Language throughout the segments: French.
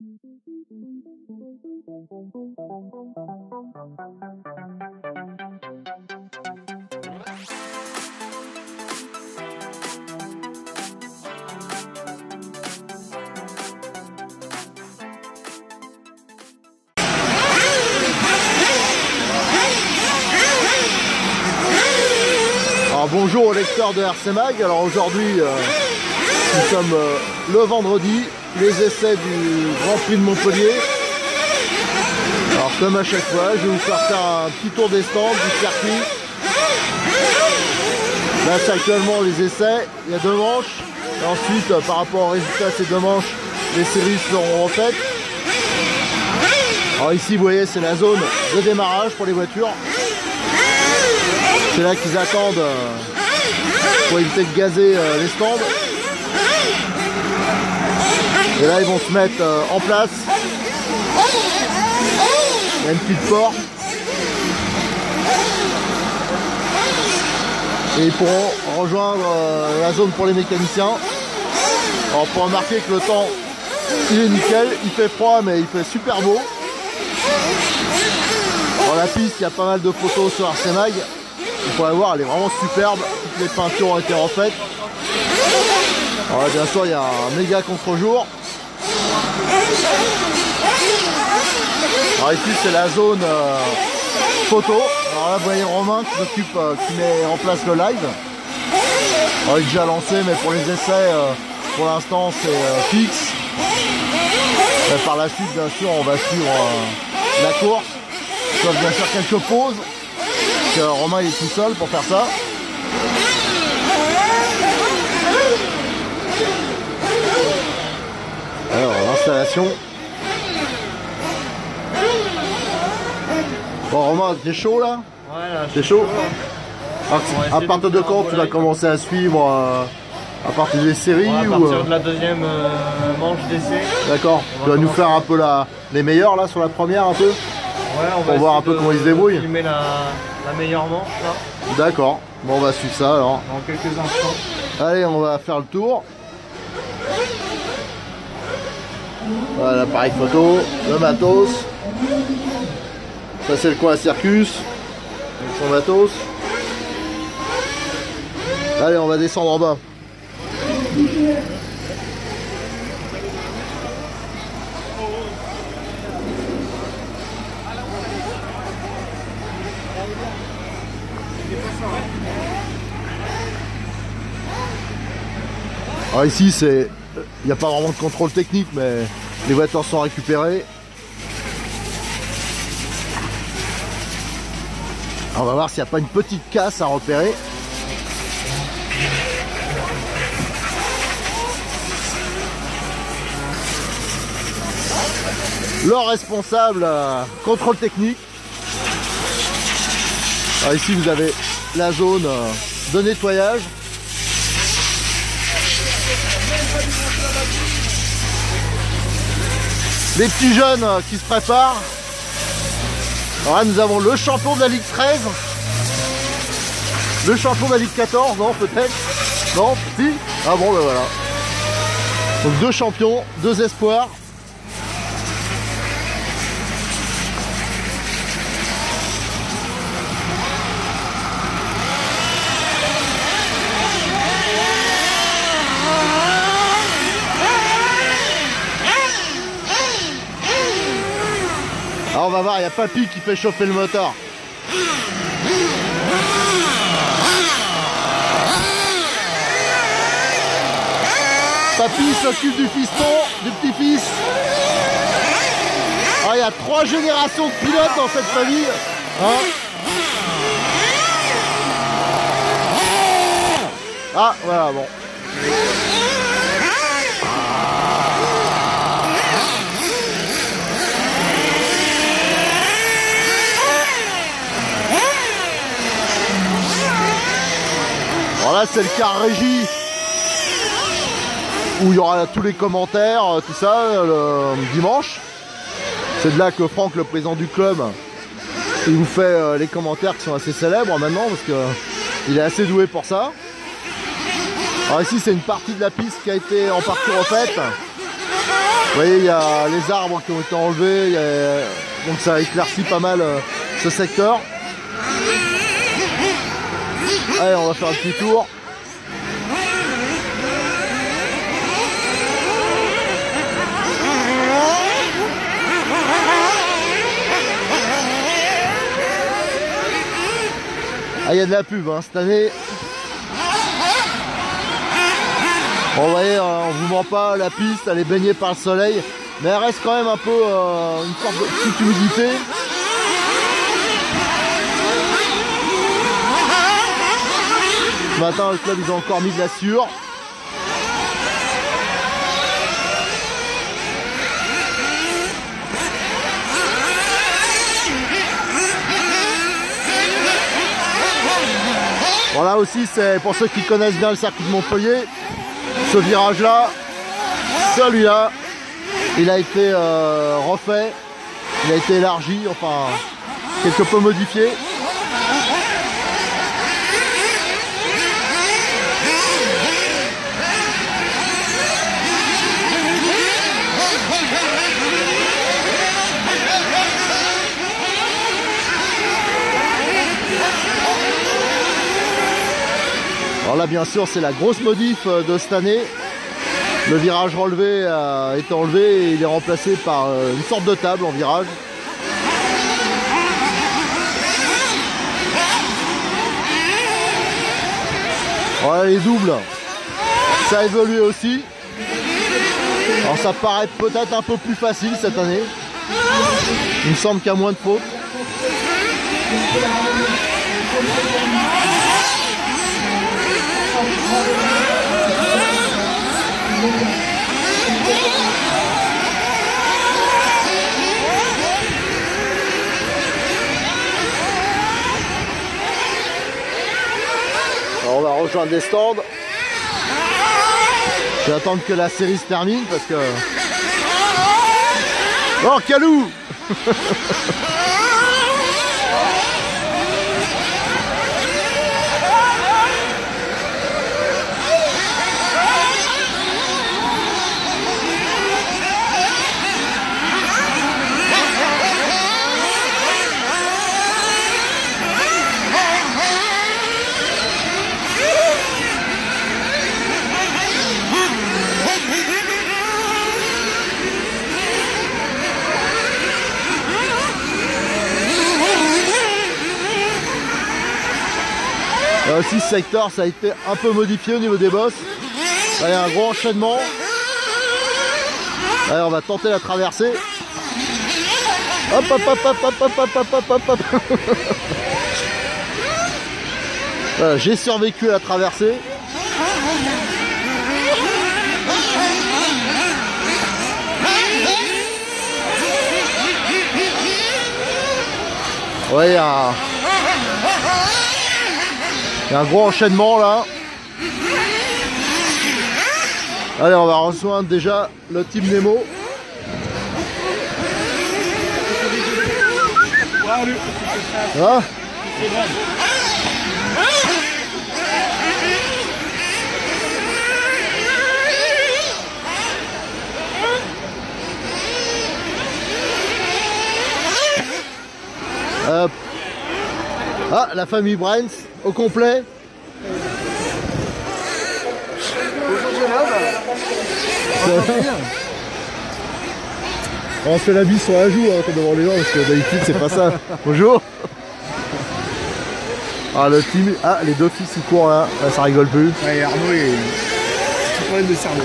Alors bonjour aux lecteurs de RC Mag. Alors aujourd'hui nous sommes le vendredi, les essais du Grand Prix de Montpellier. Alors comme à chaque fois, je vais vous faire un petit tour des stands, du circuit. Là c'est actuellement les essais, il y a 2 manches. Et ensuite par rapport au résultat de ces 2 manches, les séries seront refaites. Alors ici vous voyez c'est la zone de démarrage pour les voitures. C'est là qu'ils attendent pour éviter de gazer les stands. Et là ils vont se mettre en place. Il y a une petite porte. Et ils pourront rejoindre la zone pour les mécaniciens. Alors pour remarquer que le temps il est nickel, il fait froid mais il fait super beau. Dans la piste il y a pas mal de photos sur RC Mag. Vous pourrez voir, elle est vraiment superbe. Toutes les peintures ont été refaites. Alors là, bien sûr, il y a un méga contre-jour. Alors ici, c'est la zone photo. Alors là, vous voyez Romain qui met en place le live. Alors, il est déjà lancé, mais pour les essais, pour l'instant, c'est fixe. Et par la suite, bien sûr, on va suivre la course. Sauf bien sûr quelques pauses. Romain il est tout seul pour faire ça. Alors l'installation. Bon Romain, t'es chaud là? Ouais là. T'es chaud? À partir de quand tu vas commencer à suivre à partir des séries à partir de la deuxième manche d'essai. D'accord. Tu vas nous faire un peu les meilleurs là sur la première un peu? Ouais, on va pour voir un peu comment ils se débrouillent. Filmer la meilleure manche là. D'accord, bon on va suivre ça alors. Dans quelques instants. Allez, on va faire le tour. Voilà l'appareil photo, le matos. Ça c'est le coin à Circus, avec son matos. Allez, on va descendre en bas. Alors ici il n'y a pas vraiment de contrôle technique mais les voitures sont récupérées. Alors on va voir s'il n'y a pas une petite casse à repérer. Le responsable contrôle technique. Alors ici vous avez la zone de nettoyage. Les petits jeunes qui se préparent. Alors là nous avons le champion de la Ligue 13. Le champion de la Ligue 14, non peut-être. Non, si. Ah bon ben voilà. Donc 2 champions, 2 espoirs. Alors on va voir, il y a Papy qui fait chauffer le moteur. Papy s'occupe du fiston, du petit-fils. Alors il y a 3 générations de pilotes dans cette famille. Hein? Ah voilà bon. Alors là c'est le car régie où il y aura tous les commentaires, tout ça le dimanche. C'est de là que Franck, le président du club, il vous fait les commentaires qui sont assez célèbres maintenant parce que il est assez doué pour ça. Alors ici c'est une partie de la piste qui a été en partie refaite. Vous voyez, il y a les arbres qui ont été enlevés, donc ça éclaircit pas mal ce secteur. Allez, on va faire un petit tour. Ah, il y a de la pub hein, cette année. Bon, vous voyez, on vous ment pas, la piste elle est baignée par le soleil, mais elle reste quand même un peu une sorte de petite humidité. Ce matin, le club ils ont encore mis de la sueur. Voilà aussi, c'est pour ceux qui connaissent bien le circuit de Montpellier. Ce virage là, celui-là, il a été refait, il a été élargi, enfin quelque peu modifié. Alors là bien sûr c'est la grosse modif de cette année. Le virage relevé a été enlevé et il est remplacé par une sorte de table en virage. Voilà les doubles, ça a évolué aussi. Alors ça paraît peut-être un peu plus facile cette année. Il me semble qu'il y a moins de fautes. Alors on va rejoindre des stands. Je vais attendre que la série se termine parce que... Oh Calou. Aussi ce secteur ça a été un peu modifié au niveau des bosses. Là, il y a un gros enchaînement. Allez, on va tenter la traversée. Hop hop hop hop hop hop hop hop hop hop. Voilà, j'ai survécu à la traversée. Ouais, il y a un gros enchaînement là. Allez, on va rejoindre déjà le team Nemo. Ah. Hop. Ah, la famille Brains au complet. On se fait la bise sur la joue hein, devant les gens parce que d'habitude c'est pas ça. Bonjour. Ah le team. Ah les deux fils ils courent là, ça rigole plus. Ouais, Arnaud il a un petit problème de cerveau.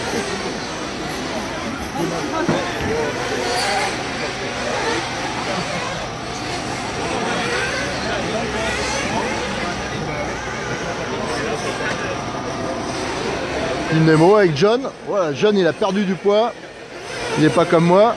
Team Nemo avec John. Voilà, John il a perdu du poids. Il n'est pas comme moi.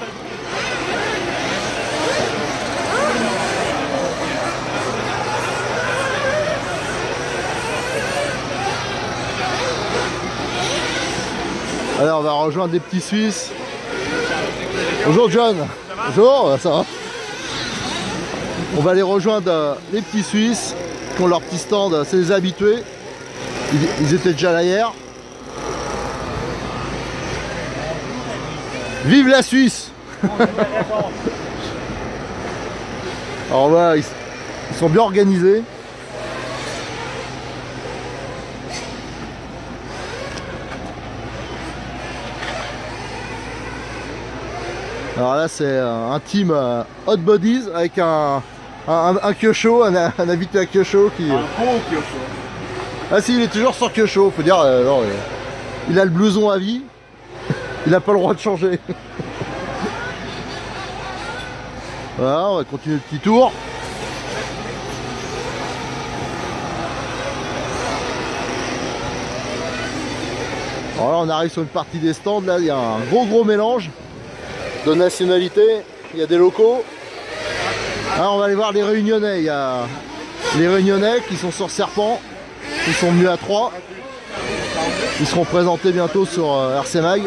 Alors on va rejoindre des petits Suisses. Bonjour John. Bonjour, ça va. On va aller rejoindre les petits Suisses qui ont leur petit stand, c'est des habitués. Ils étaient déjà là hier. Vive la Suisse. Alors voilà, ils sont bien organisés. Alors là c'est un team Hot Bodies avec un Kyosho, un habitué à Kyosho qui... Un gros Kyosho. Ah si, il est toujours sur Kyosho, faut dire, non, il a le blouson à vie, il n'a pas le droit de changer. Voilà, on va continuer le petit tour. Alors là on arrive sur une partie des stands, là il y a un gros mélange de nationalités, il y a des locaux. Alors on va aller voir les Réunionnais, il y a les Réunionnais qui sont sur Serpent, ils sont venus à 3. Ils seront présentés bientôt sur RC Mag.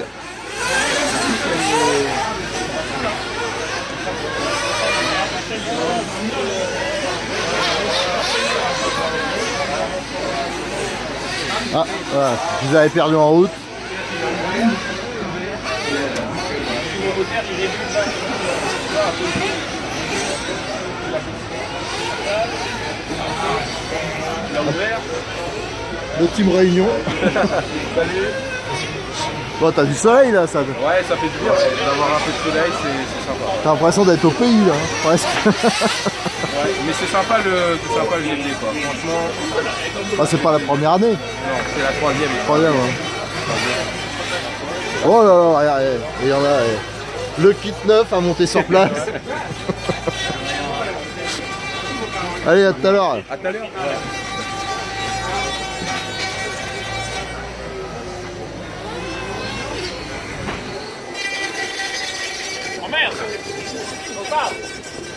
Ah, voilà, je vous avais perdu en route. Le team Réunion. Salut. Bon, t'as du soleil là, ça. Ouais, ça fait du bien d'avoir un peu de soleil, c'est sympa. T'as l'impression d'être au pays là, hein, presque. Ouais, mais c'est sympa le GP quoi. Franchement. Ah, c'est pas la première année. Non, c'est la troisième. Troisième, ouais. Oh là là, regarde, il y en a. Le kit neuf à monter sur place. Allez, à tout à l'heure. À tout à l'heure.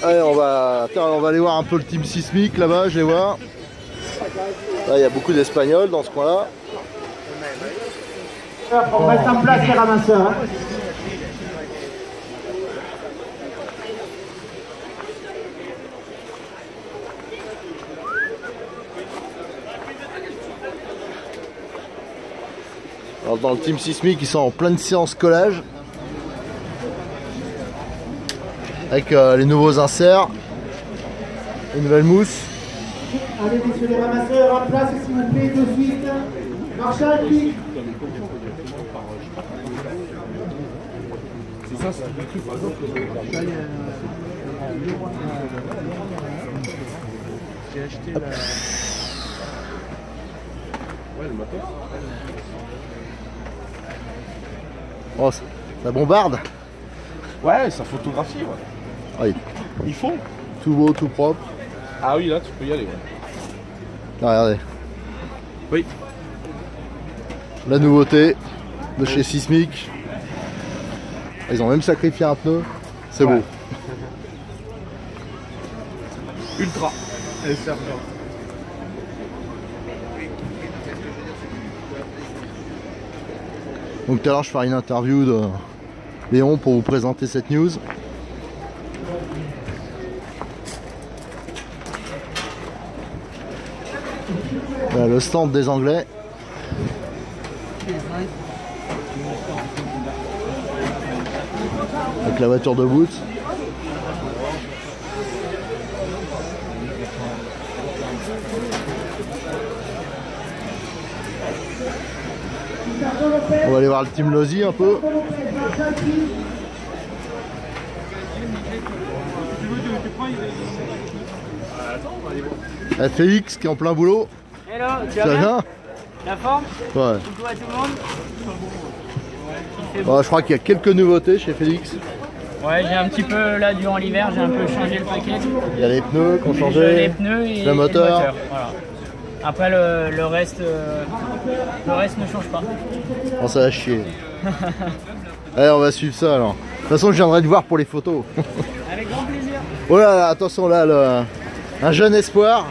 Allez, on va aller voir un peu le team sismique là-bas, je vais voir. Là, il y a beaucoup d'Espagnols dans ce coin-là. On reste en place les ramasseurs. Hein. Alors, dans le team sismique, ils sont en pleine séance collage. Avec les nouveaux inserts, les nouvelles mousses. Allez, messieurs les ramasseurs, en place s'il vous plaît, de suite. Marshall, pique. C'est ça, c'est un truc par exemple. J'ai acheté la. Ouais, le matos. Oh, ça bombarde. Ouais, ça photographie, ouais. Ah, Ils font. tout beau, tout propre. Ah oui, là, tu peux y aller, ouais. Ah, regardez, Oui. la nouveauté de chez Sismic. Ils ont même sacrifié un pneu. C'est Ouais. beau. Ultra. Et serveur. Donc tout à l'heure je ferai une interview de Léon pour vous présenter cette news. Voilà, le stand des Anglais. Avec la voiture de boot. On va aller voir le team Lozi un peu. Félix qui est en plein boulot. Hello, tu Ça vas va bien? bien? La forme? Ouais. Coucou à tout le monde. Il fait Bon, je crois qu'il y a quelques nouveautés chez Félix. Ouais, j'ai un petit peu là durant l'hiver, j'ai un peu changé le paquet. Il y a les pneus qu'on Les changé. pneus et le moteur. Voilà. Après le reste ne change pas. Oh, ça va chier. Allez, on va suivre ça alors. De toute façon, je viendrai te voir pour les photos. Avec grand plaisir. Oh là là, attention là, un jeune espoir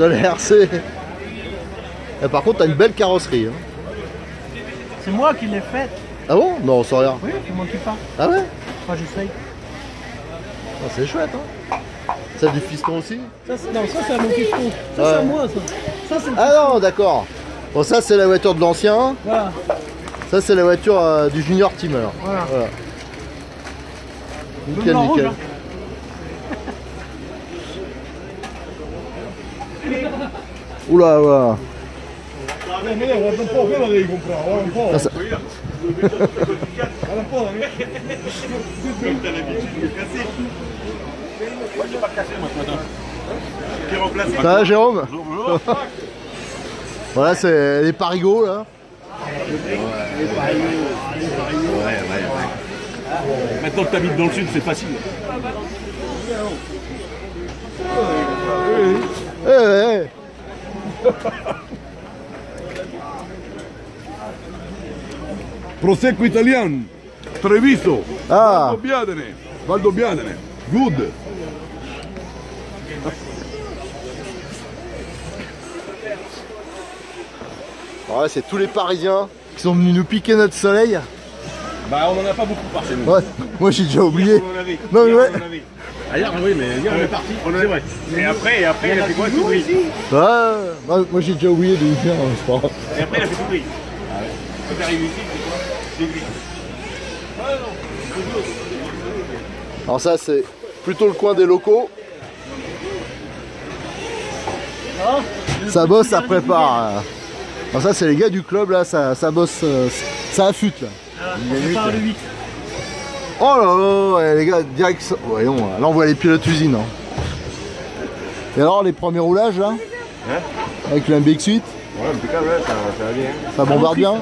de la RC. Et par contre, t'as une belle carrosserie. Hein. C'est moi qui l'ai faite. Ah bon? Non, sans rien. Oui, c'est moi qui pars. Ah ouais? Enfin, j'essaye. Oh, c'est chouette, hein. Ça du fiston aussi? Ça, non, ça c'est à mon question. Ça, Ouais. c'est à moi, ça. Ça, c'est Ah non, d'accord. Bon, ça, c'est la voiture de l'ancien. Voilà. Ça c'est la voiture du Junior Team alors. Voilà. Nickel, Blanc, nickel. rouge, Oula, oula. Ah, ça- Ça va Jérôme? Voilà, c'est les parigots là. Maintenant que tu habites dans le sud, c'est facile. Prosecco italiano, Treviso, Ah, Valdobbiadene, good. voilà, c'est tous les Parisiens qui sont venus nous piquer notre soleil. Bah on en a pas beaucoup par chez nous. Ouais, moi j'ai déjà oublié. On en avait. Non mais ouais. On en avait. Ailleurs, oui, mais hier, on est parti. C'est vrai. Et après il a fait quoi tout gris. Ouais, moi j'ai déjà oublié de venir, c'est pas grave. Et après il a fait tout gris. Quand t'es arrivé ici, c'est quoi? C'est gris. Alors ça c'est plutôt le coin des locaux. Ça bosse, ça prépare. Alors ça c'est les gars du club là, ça bosse, ça affûte là. On part le 8. Oh là là, ouais, les gars, direct. Voyons, là on voit les pilotes usine. Hein. Et alors les premiers roulages là, avec le MBX8, Ouais, impeccable, ça va bien. ça bombarde bien.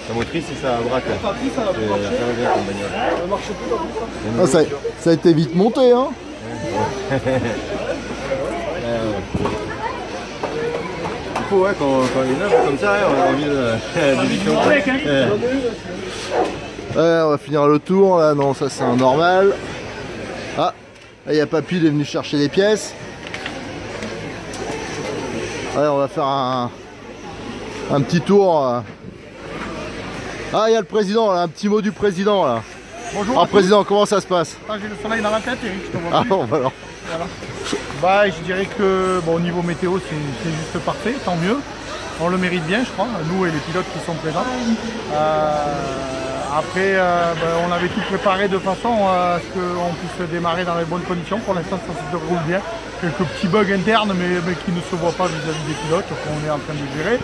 La motrice, ça braque. Ça va bien comme bagnole. Ah, ça a été vite monté hein. Du coup, ouais, quand il est neuf comme ça, on a envie de Ouais, on va finir le tour là, non ça c'est un normal. Ah, là il y a Papy, il est venu chercher des pièces. Ouais, on va faire un petit tour. Ah, il y a le président là, un petit mot du président là. Bonjour. Alors président, comment ça se passe? Ah, j'ai le soleil dans la tête, Eric, je te vois Ah plus. bon, bah alors. Voilà. Bah, je dirais que bon, au niveau météo, c'est juste parfait, tant mieux. On le mérite bien, je crois, nous et les pilotes qui sont présents. Après, on avait tout préparé de façon à ce qu'on puisse démarrer dans les bonnes conditions. Pour l'instant, ça se déroule bien. Quelques petits bugs internes, mais qui ne se voient pas vis-à-vis des pilotes, qu'on est en train de gérer.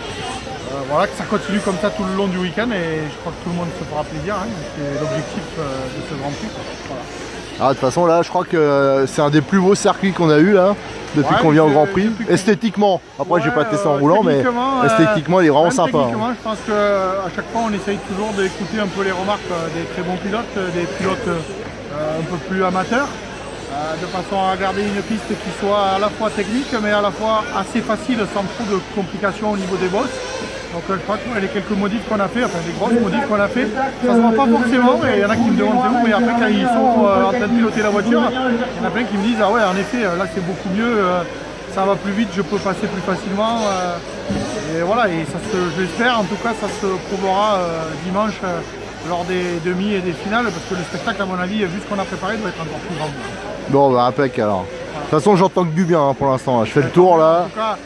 Voilà, que ça continue comme ça tout le long du week-end et je crois que tout le monde se fera plaisir. Hein, c'est l'objectif de ce Grand Prix. Voilà. Ah, de toute façon là, je crois que c'est un des plus beaux circuits qu'on a eu là, depuis Ouais, qu'on vient au Grand depuis Prix. qu'on- Esthétiquement, après j'ai pas testé en roulant, mais techniquement, esthétiquement il est vraiment même sympa. techniquement, Hein. je pense qu'à chaque fois on essaye toujours d'écouter un peu les remarques des très bons pilotes, des pilotes un peu plus amateurs, de façon à garder une piste qui soit à la fois technique mais à la fois assez facile sans trop de complications au niveau des bosses. Donc je crois que les quelques modifs qu'on a fait, enfin les grosses modifs qu'on a fait, ça se voit pas forcément et il y en a qui me demandent c'est où, mais après quand ils sont en train de piloter la voiture, il y en a plein qui me disent ah ouais en effet là c'est beaucoup mieux, ça va plus vite, je peux passer plus facilement et voilà, et ça j'espère en tout cas ça se prouvera dimanche lors des demi et des finales parce que le spectacle à mon avis vu ce qu'on a préparé doit être encore plus grand. Bon, bah impec alors. De toute façon j'entends que du bien hein, pour l'instant, je fais le tour là. En tout cas,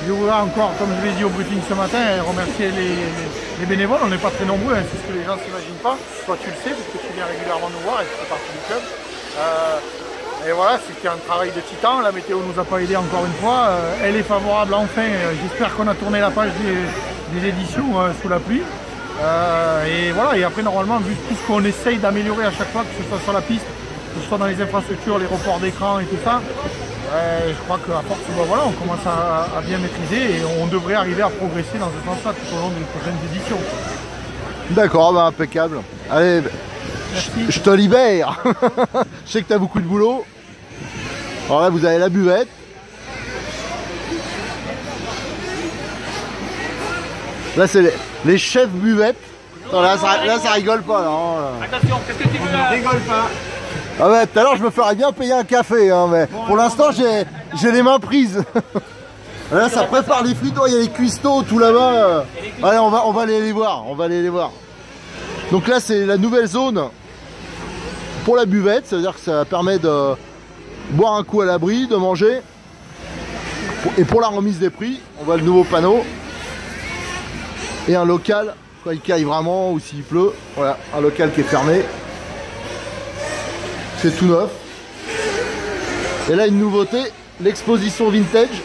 je voudrais encore, comme je l'ai dit au briefing ce matin, remercier les bénévoles. On n'est pas très nombreux, hein, c'est ce que les gens ne s'imaginent pas. Toi tu le sais, parce que tu viens régulièrement nous voir et tu fais partie du club. Et voilà, c'était un travail de titan. La météo nous a pas aidé encore une fois. Elle est favorable enfin. J'espère qu'on a tourné la page des éditions sous la pluie. Et voilà, et après normalement, vu tout ce qu'on essaye d'améliorer à chaque fois, que ce soit sur la piste, que ce soit dans les infrastructures, les reports d'écran et tout ça, je crois qu'à force, voilà, on commence à bien maîtriser et on devrait arriver à progresser dans ce sens-là tout au long des prochaines éditions. D'accord, bah impeccable. Allez, je te libère. Je sais que tu as beaucoup de boulot. Alors là, vous avez la buvette. Là, c'est les chefs buvettes. Non, là, ça rigole pas. Là, hein. Attention, qu'est-ce que tu veux là? Rigole pas. Ah ouais, tout à l'heure, je me ferais bien payer un café. Hein, mais pour l'instant, j'ai les mains prises. Là, ça prépare les frites. Oh, il y a les cuistots tout là-bas. Allez, on va aller les voir. On va aller les voir. Donc là, c'est la nouvelle zone pour la buvette. C'est-à-dire que ça permet de boire un coup à l'abri, de manger. Et pour la remise des prix, on voit le nouveau panneau. Et un local quand il caille vraiment ou s'il pleut. Voilà, un local qui est fermé. C'est tout neuf. Et là, une nouveauté, l'exposition vintage.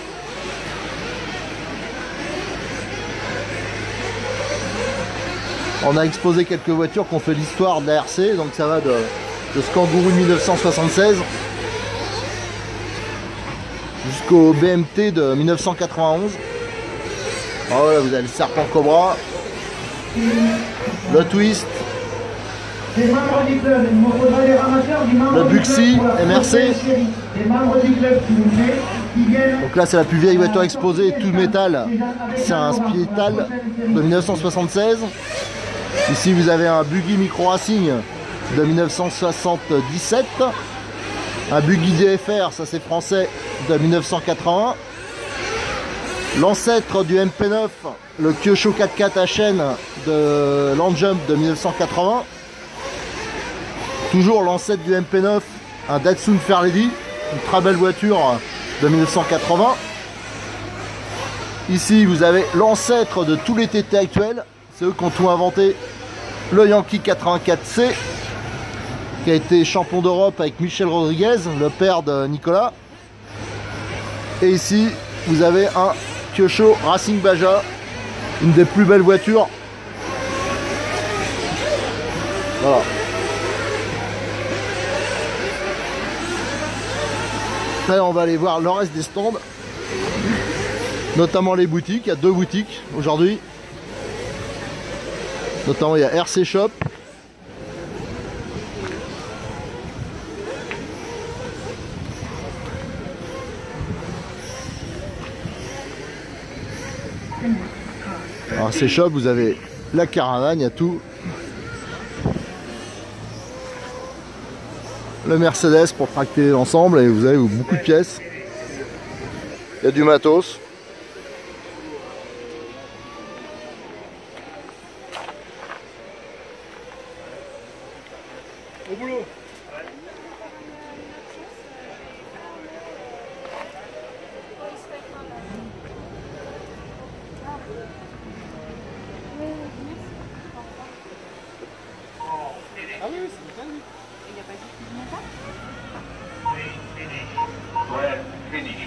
On a exposé quelques voitures qui ont fait l'histoire de la RC, donc ça va de ce Kangourou de 1976 jusqu'au BMT de 1991. Alors voilà, vous avez le Serpent Cobra, le Twist, le Buxi MRC. Donc là c'est la plus vieille voiture exposée, tout métal, c'est un Spital de 1976. Ici vous avez un Buggy Micro Racing de 1977, un Buggy DFR, ça c'est français, de 1980. L'ancêtre du MP9, le Kyosho 4x4 à chaîne de Landjump de 1980. Toujours l'ancêtre du MP9, un Datsun Fairlady, une très belle voiture de 1980. Ici vous avez l'ancêtre de tous les TT actuels, c'est eux qui ont tout inventé, le Yankee 84C, qui a été champion d'Europe avec Michel Rodriguez, le père de Nicolas. Et ici vous avez un Kyosho Racing Baja, une des plus belles voitures. Voilà. Là, on va aller voir le reste des stands, notamment les boutiques. Il y a 2 boutiques aujourd'hui. Notamment il y a RC Shop. Alors RC Shop, vous avez la caravane, il y a tout. Le Mercedes pour tracter l'ensemble et vous avez beaucoup de pièces. Il y a du matos. Au boulot.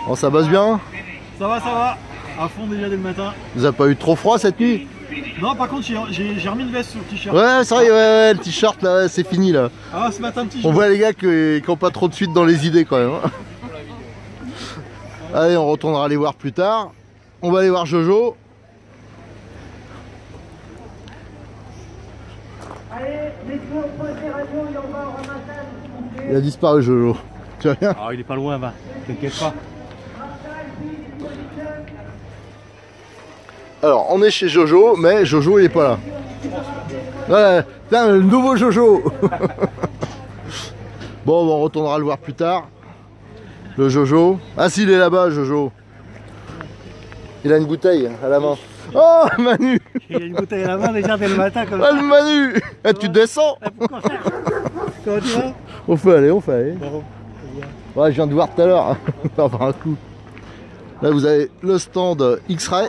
Bon, ça bosse bien? Ça va, à fond déjà dès le matin. Vous avez pas eu trop froid cette nuit? Non, par contre, j'ai remis une veste sur le t-shirt. Ouais, c'est vrai, ouais, le t-shirt là, c'est fini là. Ah, ce matin, petit On voit les gars qui ont pas trop de suite dans les idées quand même. Hein. Allez, on retournera les voir plus tard. On va aller voir Jojo. Il a disparu Jojo. Tu vas bien? Ah, il est pas loin, va. T'inquiète pas. Alors, on est chez Jojo, mais Jojo il est pas là. Ouais, putain, le nouveau Jojo. Bon, on retournera le voir plus tard. Le Jojo. Ah si, il est là-bas, Jojo. Il a une bouteille à la main. Oh, Manu. Il a une bouteille à la main déjà dès le matin comme ça. Ah, le Manu. Ah, tu descends. Comment tu vas? On fait aller, on fait aller. Ouais, je viens de voir tout à l'heure. On va faire un coup. Là, vous avez le stand X-Ray.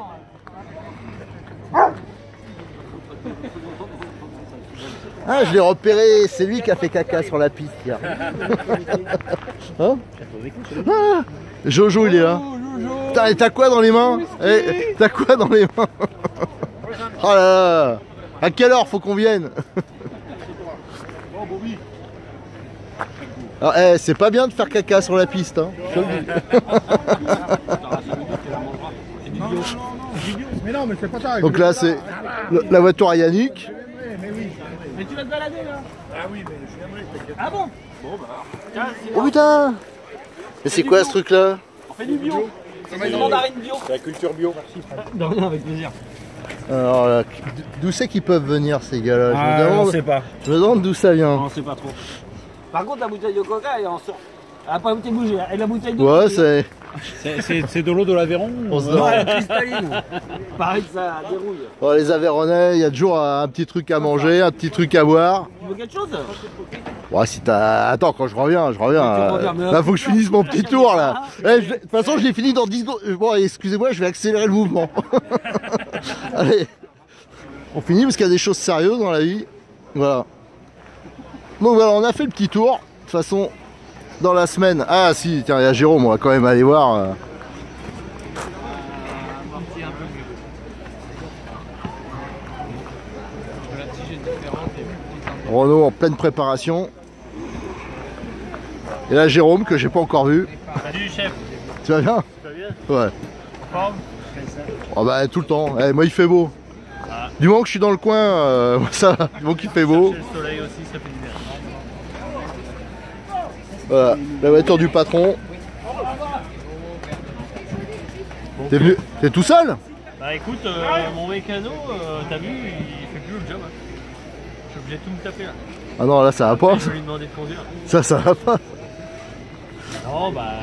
Ah, je l'ai repéré, c'est lui qui a fait caca sur la piste hier. Hein? Ah, Jojo, il est là. Putain, et t'as quoi dans les mains? Eh, t'as quoi dans les mains? Oh là là. À quelle heure faut qu'on vienne? Alors, eh, c'est pas bien de faire caca sur la piste, hein. Je te le dis. Mais non, mais c'est pas ça. Donc là, c'est la voiture à Yannick. Mais tu vas te balader là? Ah oui, mais je viendrai, t'inquiète. Ah bon? Oh putain! Mais c'est quoi ce truc là? On fait du bio. C'est une mandarine bio. C'est la culture bio. De rien, avec plaisir. Alors là, d'où c'est qu'ils peuvent venir ces gars là? On sait pas. Je me demande d'où ça vient. On sait pas trop. Par contre, la bouteille de coca, elle n'a pas été bougée. Et la bouteille de Ouais, c'est... C'est de l'eau de l'Aveyron? On se demande. cristalline. Pareil que ça dérouille. Bon, les Aveyronnais, il y a toujours un petit truc à manger, un petit truc à boire. Tu veux quelque chose? Ouais, si t'as... Attends, quand je reviens. Tu reviens, mais Là, faut que je finisse mon petit tour là. Eh, de toute façon, je l'ai fini dans 10 secondes. Bon, excusez-moi, je vais accélérer le mouvement. Allez. On finit parce qu'il y a des choses sérieuses dans la vie. Voilà. Donc voilà, on a fait le petit tour. De toute façon, dans la semaine... Ah si, tiens, il y a Jérôme, on va quand même aller voir. Renault en pleine préparation. Et là Jérôme que j'ai pas encore vu. Salut chef. Tu vas bien? Tu vas bien? Ouais. Forme? Oh bah tout le temps. Eh, moi il fait beau. Ah. Du moment que je suis dans le coin, ça va. Du moment qu'il fait beau. Le soleil aussi, ça fait du bien. Voilà, la voiture du patron. T'es venu? T'es tout seul? Bah écoute, mon mécano, t'as vu, il fait plus le job. Hein. Je suis obligé de tout me taper là. Ah non, là ça va pas. Je vais lui demander de conduire. Ça va pas. Non, bah.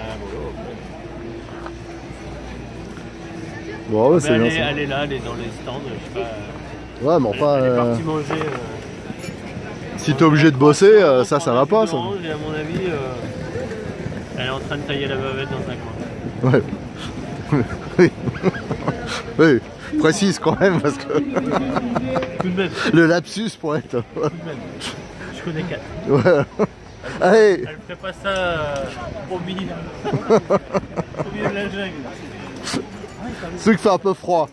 Bon, ouais, c'est bien elle ça. est là, elle est dans les stands, je sais pas. Ouais, mais enfin. Elle est partie manger. Si t'es obligé de bosser, ça va pas. Ça. Et à mon avis, elle est en train de tailler la bavette dans un coin. Ouais. Oui. Oui. Précise quand même parce que. Tout de même. Le lapsus pour être. Tout de même. Je connais 4. Ouais. Allez. Elle ferait pas ça au milieu. Au milieu de la jungle. Ceux qui fait un peu froid.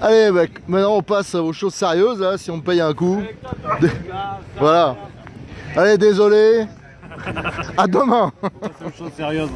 Allez mec, maintenant on passe aux choses sérieuses là, si on me paye un coup. Voilà. Allez, désolé. À demain. C'est une chose sérieuse.